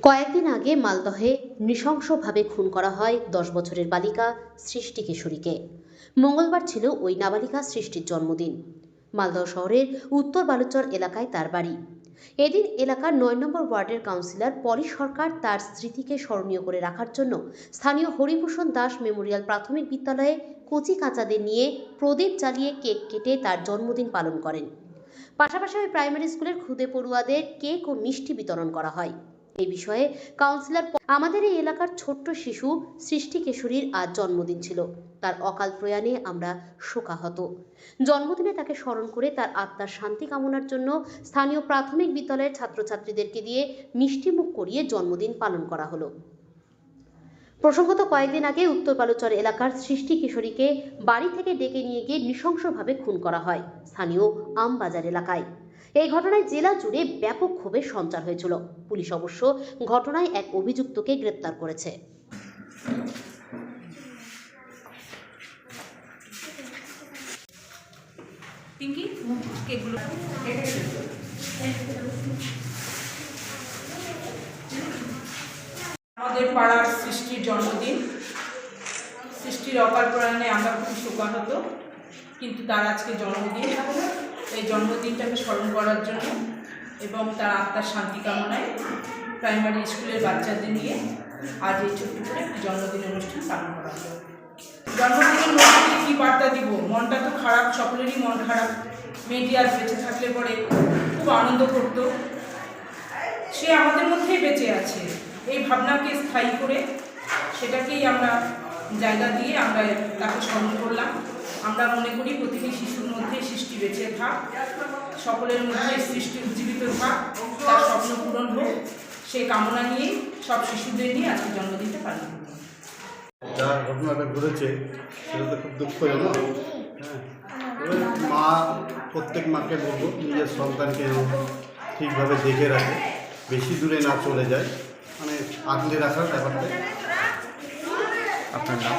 কয়েকদিন আগে মালদহে নৃশংসভাবে খুন করা হয় 10 বছরের বালিকা সৃষ্টি কিশোরীকে। মঙ্গলবার ছিল ওই নাবালিকা সৃষ্টির জন্মদিন। মালদহ শহরের উত্তর বালুচর এলাকায় তার বাড়ি। এদিন এলাকার 9 নম্বর ওয়ার্ডের কাউন্সিলর পলি সরকার তার স্মৃতিকে স্মরণীয় করে রাখার জন্য স্থানীয় হরিভূষণ দাস মেমোরিয়াল প্রাথমিক বিদ্যালয়ে কচি কাঁচাদের নিয়ে প্রদীপ জ্বালিয়ে কেক কেটে তার জন্মদিন পালন করেন। পাশাপাশি ওই প্রাইমারি স্কুলের খুদে পড়ুয়াদের কেক ও মিষ্টি বিতরণ করা হয়। এই বিষয়ে কাউন্সিলর আমাদের এই এলাকার ছোট্ট শিশু সৃষ্টি কিশোরীর আজ জন্মদিন ছিল। তার অকাল প্রয়াণে আমরা শোকাহত। জন্মদিনে তাকে স্মরণ করে তার আত্মার শান্তি কামনার জন্য স্থানীয় প্রাথমিক বিদ্যালয়ের ছাত্রছাত্রীদেরকে দিয়ে মিষ্টিমুখ করিয়ে জন্মদিন পালন করা হলো। প্রসঙ্গত কয়েকদিন আগে উত্তর বালুচর এলাকার সৃষ্টি কিশোরীকে বাড়ি থেকে ডেকে নিয়ে গিয়ে নৃশংসভাবে খুন করা হয় স্থানীয় আমবাজার এলাকায়। এই ঘটনায় জেলা জুড়ে ব্যাপক ক্ষোভের সঞ্চার হয়েছিল। পুলিশ অবশ্য ঘটনায় এক অভিযুক্তকে গ্রেপ্তার করেছে। আমাদের পাড়ার সৃষ্টির জন্মদিন। সৃষ্টির অকাল প্রয়াণে আমরা খুব শোকাহত, কিন্তু তার আজকে জন্মদিন। এই জন্মদিনটাকে স্মরণ করার জন্য এবং তার আত্মার শান্তি কামনায় প্রাইমারি স্কুলের বাচ্চাদের নিয়ে আজ এই ছোট্ট করে একটি জন্মদিন অনুষ্ঠান পালন করা হলো। জন্মদিনের মধ্যে কী বার্তা দিব? মনটা তো খারাপ, সকলেরই মন খারাপ। মেয়েটি আজ বেঁচে থাকলে পরে খুব আনন্দ করত। সে আমাদের মধ্যেই বেঁচে আছে, এই ভাবনাকে স্থায়ী করে সেটাকেই আমরা জায়গা দিয়ে আমরা তাকে স্মরণ করলাম। আমরা মনে করি প্রতিটি শিশুর মধ্যে সৃষ্টি বেঁচে থাক, সকলের মধ্যে সৃষ্টি উজ্জীবিত থাক, তার স্বপ্ন পূরণ হোক, সেই কামনা নিয়ে সব শিশুদের নিয়ে আজকে জন্মদিনটা পালন করব। যা ঘটনাটা ঘটেছে সেটা তো খুব দুঃখজনক। মা, প্রত্যেক মাকে বলবো নিজের সন্তানকে ঠিকভাবে দেখে রাখে, বেশি দূরে না চলে যায়, মানে আগলে রাখার ব্যাপারটা। আপনার নাম?